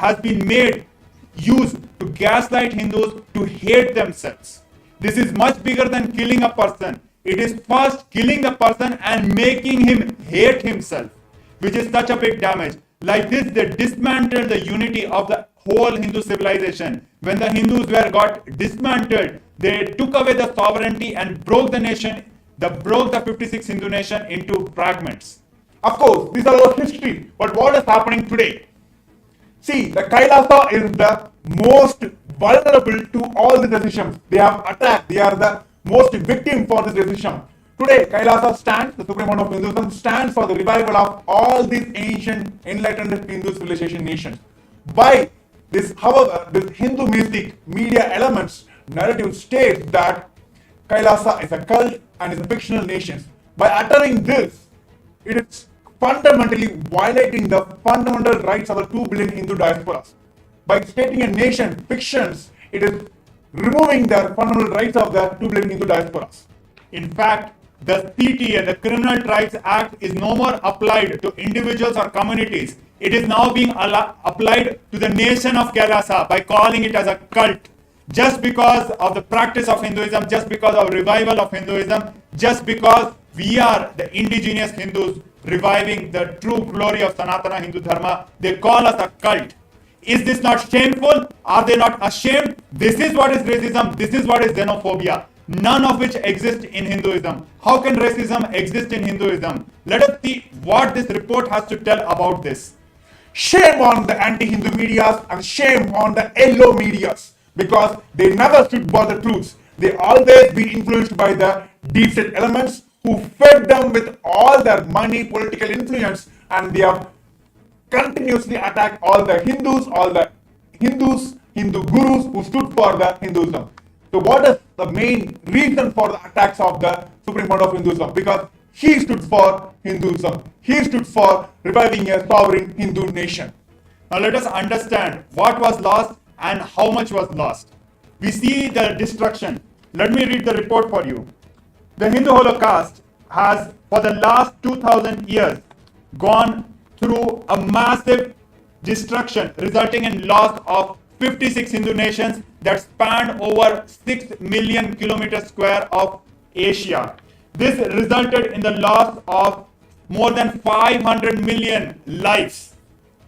has been made used to gaslight Hindus to hate themselves. This is much bigger than killing a person. It is first killing the person and making him hate himself, which is such a big damage. Like this, they dismantled the unity of the whole Hindu civilization. When the Hindus got dismantled, they took away the sovereignty and broke the nation, broke the 56 Hindu nation into fragments. Of course, these are our history, but what is happening today? See, the KAILASA is the most vulnerable to all the decisions. They have attacked, they are the most victim for this decision. Today, KAILASA stands, the Supreme Pontiff of Hinduism stands for the revival of all these ancient enlightened Hindu civilization nations. By this, however, this Hindu mystic media elements narrative states that KAILASA is a cult and is a fictional nation. By uttering this, it is fundamentally violating the fundamental rights of the 2 billion Hindu diasporas. By stating a nation fictions, it is removing the fundamental rights of the 2 billion Hindu diasporas. In fact, the CTA, the Criminal Trials Act, is no more applied to individuals or communities. It is now being applied to the nation of KAILASA by calling it as a cult. Just because of the practice of Hinduism, just because of revival of Hinduism, just because we are the indigenous Hindus reviving the true glory of Sanatana Hindu Dharma, they call us a cult. Is this not shameful? Are they not ashamed? This is what is racism. This is what is xenophobia. None of which exist in Hinduism. How can racism exist in Hinduism? Let us see what this report has to tell about this. Shame on the anti-Hindu medias and shame on the yellow medias, because they never stood for the truths. They always been influenced by the deep state elements who fed them with all their money, political influence, and they have continuously attacked all the Hindus, Hindu gurus who stood for the Hinduism. So what is the main reason for the attacks of the Supreme Pontiff of Hinduism? Because he stood for Hinduism. He stood for reviving a sovereign Hindu nation. Now let us understand what was lost and how much was lost. We see the destruction. Let me read the report for you. The Hindu Holocaust has, for the last 2000 years, gone through a massive destruction, resulting in loss of 56 Hindu nations that spanned over 6 million kilometers square of Asia. This resulted in the loss of more than 500 million lives.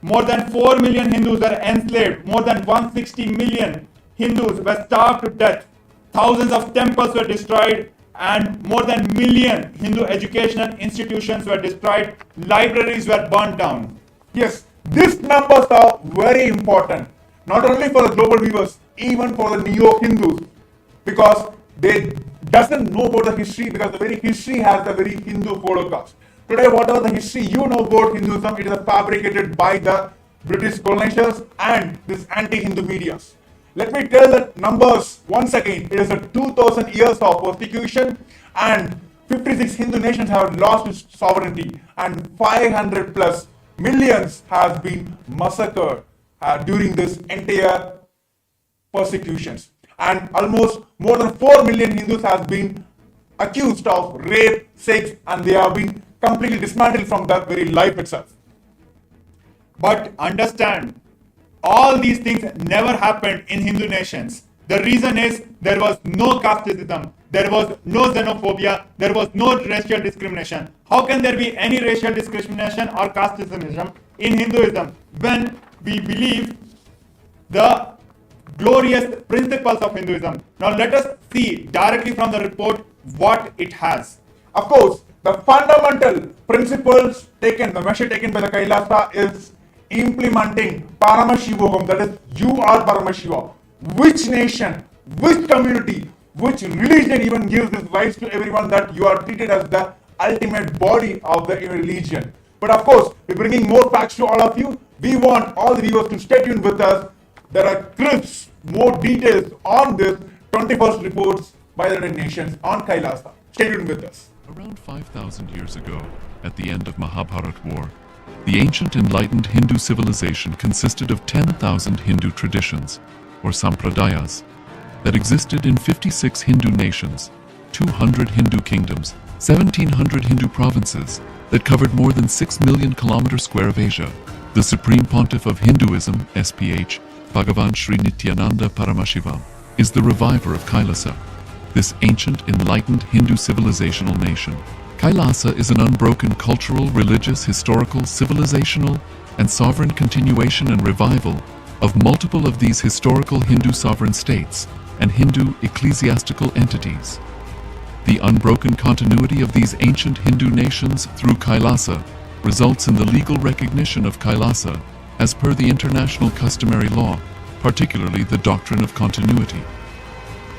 More than 4 million Hindus were enslaved. More than 160 million Hindus were starved to death. Thousands of temples were destroyed, and more than a million Hindu educational institutions were destroyed. Libraries were burnt down. Yes, these numbers are very important, not only for the global viewers, even for the neo-Hindus, because they doesn't know about the history, because the very history has the very Hindu Holocaust. Today, whatever the history you know about Hinduism, it is fabricated by the British colonizers and this anti-Hindu medias. Let me tell the numbers once again. It is a 2000 years of persecution, and 56 Hindu nations have lost its sovereignty, and 500 plus millions has been massacred during this entire persecutions. And almost more than 4 million Hindus have been accused of rape, sex, and they have been completely dismantled from the very life itself. But understand, all these things never happened in Hindu nations. The reason is there was no casteism, there was no xenophobia, there was no racial discrimination. How can there be any racial discrimination or casteism in Hinduism when we believe the glorious principles of Hinduism? Now let us see directly from the report what it has. Of course, the fundamental principles taken, the measure taken by the KAILASA is implementing Paramashivam, that is, you are Paramashiva. Which nation, which community, which religion even gives this rights to everyone that you are treated as the ultimate body of the religion? But of course, we're bringing more facts to all of you. We want all the viewers to stay tuned with us. There are crisp, more details on this 21st reports by the United Nations on KAILASA. Stay tuned with us. Around 5,000 years ago, at the end of Mahabharat War, the ancient enlightened Hindu civilization consisted of 10,000 Hindu traditions, or sampradayas, that existed in 56 Hindu nations, 200 Hindu kingdoms, 1,700 Hindu provinces that covered more than 6 million kilometers square of Asia, The Supreme Pontiff of Hinduism, SPH, Bhagavan Sri Nithyananda Paramashhivam, is the reviver of KAILASA, this ancient, enlightened Hindu civilizational nation. KAILASA is an unbroken cultural, religious, historical, civilizational, and sovereign continuation and revival of multiple of these historical Hindu sovereign states and Hindu ecclesiastical entities. The unbroken continuity of these ancient Hindu nations through KAILASA results in the legal recognition of KAILASA as per the international customary law, particularly the doctrine of continuity.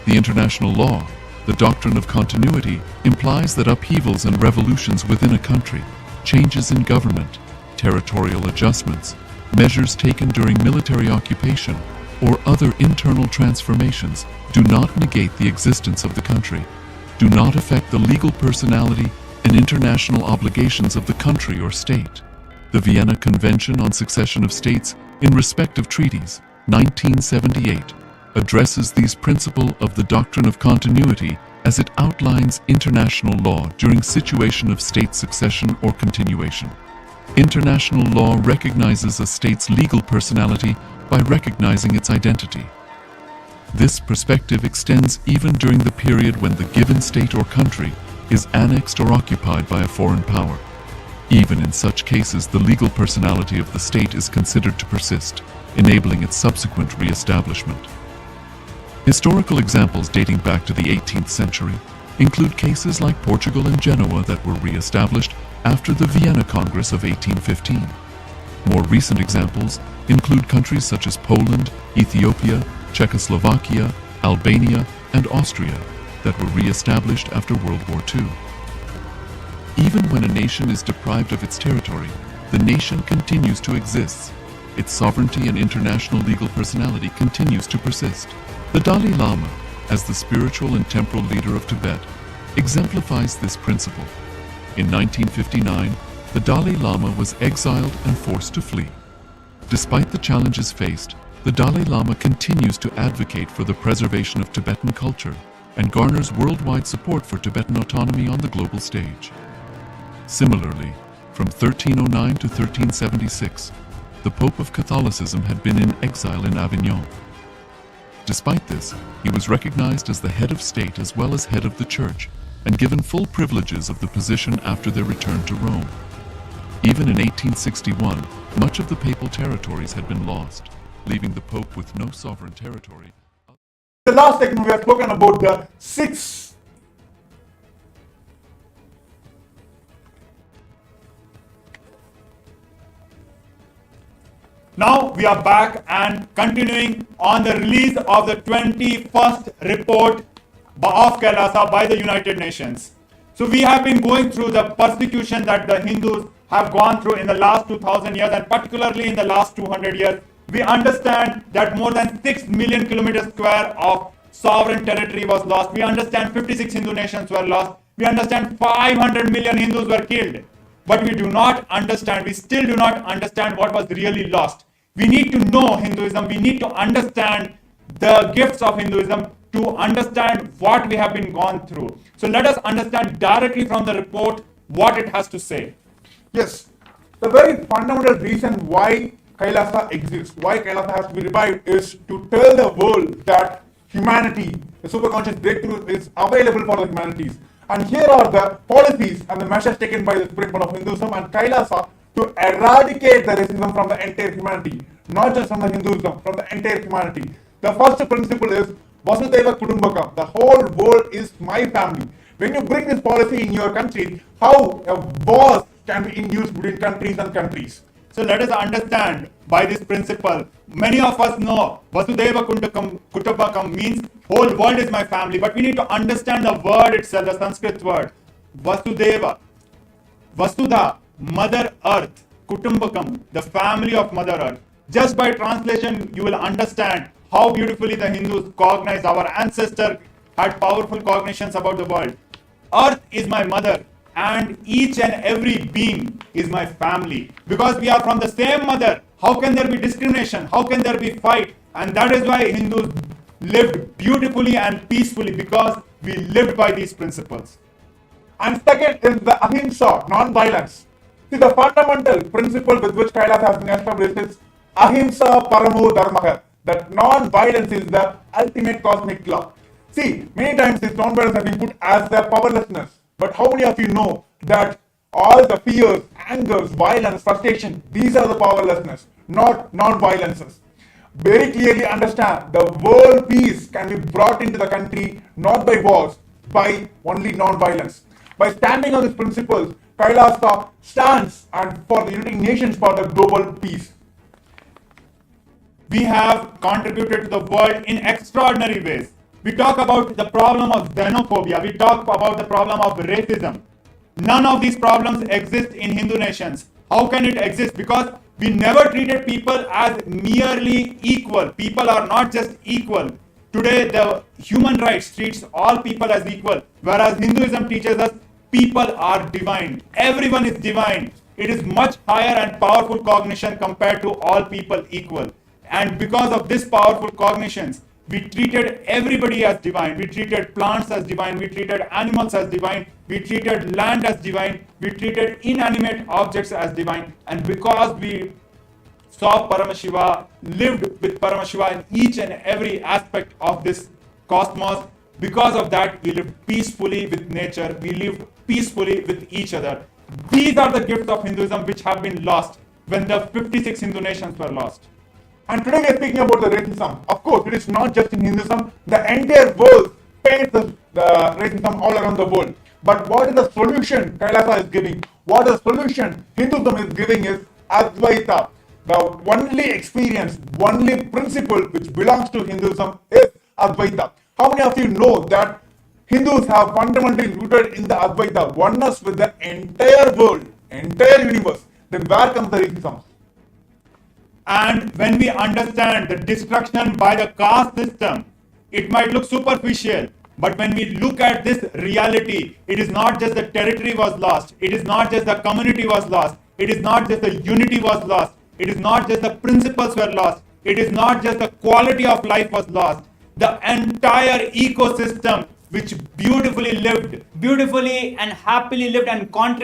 The international law, the doctrine of continuity, implies that upheavals and revolutions within a country, changes in government, territorial adjustments, measures taken during military occupation, or other internal transformations do not negate the existence of the country, do not affect the legal personality and international obligations of the country or state. The Vienna Convention on Succession of States in respect of treaties, 1978, addresses these principles of the doctrine of continuity as it outlines international law during situation of state succession or continuation. International law recognizes a state's legal personality by recognizing its identity. This perspective extends even during the period when the given state or country is annexed or occupied by a foreign power. Even in such cases, the legal personality of the state is considered to persist, enabling its subsequent re-establishment. Historical examples dating back to the 18th century include cases like Portugal and Genoa that were re-established after the Vienna Congress of 1815. More recent examples include countries such as Poland, Ethiopia, Czechoslovakia, Albania, and Austria that were re-established after World War II. Even when a nation is deprived of its territory, the nation continues to exist. Its sovereignty and international legal personality continues to persist. The Dalai Lama, as the spiritual and temporal leader of Tibet, exemplifies this principle. In 1959, the Dalai Lama was exiled and forced to flee. Despite the challenges faced, the Dalai Lama continues to advocate for the preservation of Tibetan culture and garners worldwide support for Tibetan autonomy on the global stage. Similarly, from 1309 to 1376, the Pope of Catholicism had been in exile in Avignon. Despite this, he was recognized as the head of state as well as head of the church, and given full privileges of the position after their return to Rome. Even in 1861, much of the papal territories had been lost, leaving the Pope with no sovereign territory. The last segment we have spoken about the six Now we are back and continuing on the release of the 21st report of KAILASA by the United Nations. So we have been going through the persecution that the Hindus have gone through in the last 2000 years, and particularly in the last 200 years. We understand that more than 6 million kilometers square of sovereign territory was lost. We understand 56 Hindu nations were lost. We understand 500 million Hindus were killed. But we do not understand, we still do not understand what was really lost. We need to know Hinduism, we need to understand the gifts of Hinduism to understand what we have been gone through. So let us understand directly from the report what it has to say. Yes, the very fundamental reason why KAILASA exists, why KAILASA has to be revived, is to tell the world that humanity, the superconscious breakthrough, is available for the humanities. And here are the policies and the measures taken by the Supreme Pontiff of Hinduism and KAILASA to eradicate the racism from the entire humanity, not just from the Hinduism, from the entire humanity. The first principle is Vasudhaiva Kutumbakam, the whole world is my family. When you bring this policy in your country, how a wars can be induced between countries and countries. So let us understand by this principle. Many of us know Vasudhaiva Kutumbakam means whole world is my family, but we need to understand the word itself, the Sanskrit word. Vasudhaiva, Vasudha, Mother Earth, Kutumbakam, the family of Mother Earth. Just by translation, you will understand how beautifully the Hindus cognize. Our ancestor had powerful cognitions about the world. Earth is my mother, and each and every being is my family. Because we are from the same mother, how can there be discrimination? How can there be fight? And that is why Hindus lived beautifully and peacefully, because we lived by these principles. And second is the ahimsa, non-violence. See, the fundamental principle with which Kailasa has been established is ahimsa paramo dharmaha, that non-violence is the ultimate cosmic law. See, many times this non-violence has been put as the powerlessness, but how many of you know that all the fears, angers, violence, frustration, these are the powerlessness, not non-violences. Very clearly understand the world peace can be brought into the country not by wars, by only non-violence. By standing on these principles, Kailasa stands and for the United Nations for the global peace. We have contributed to the world in extraordinary ways. We talk about the problem of xenophobia. We talk about the problem of racism. None of these problems exist in Hindu nations. How can it exist? Because we never treated people as merely equal. People are not just equal. Today, the human rights treats all people as equal, whereas Hinduism teaches us people are divine. Everyone is divine. It is much higher and powerful cognition compared to all people equal. And because of this powerful cognitions, we treated everybody as divine. We treated plants as divine. We treated animals as divine. We treated land as divine. We treated inanimate objects as divine. And because we saw Paramashiva, lived with Paramashiva in each and every aspect of this cosmos, because of that, we lived peacefully with nature. We lived peacefully with each other. These are the gifts of Hinduism which have been lost when the 56 Hindu nations were lost. And today we are speaking about the racism. Of course, it is not just in Hinduism. The entire world paints the racism all around the world. But what is the solution Kailasa is giving? What is the solution Hinduism is giving is Advaita. The only experience, only principle which belongs to Hinduism is Advaita. How many of you know that Hindus have fundamentally rooted in the Advaita, oneness with the entire world, entire universe? Then where comes the racism? And when we understand the destruction by the caste system, it might look superficial. But when we look at this reality, it is not just the territory was lost. It is not just the community was lost. It is not just the unity was lost. It is not just the principles were lost. It is not just the quality of life was lost. The entire ecosystem which beautifully and happily lived and contributed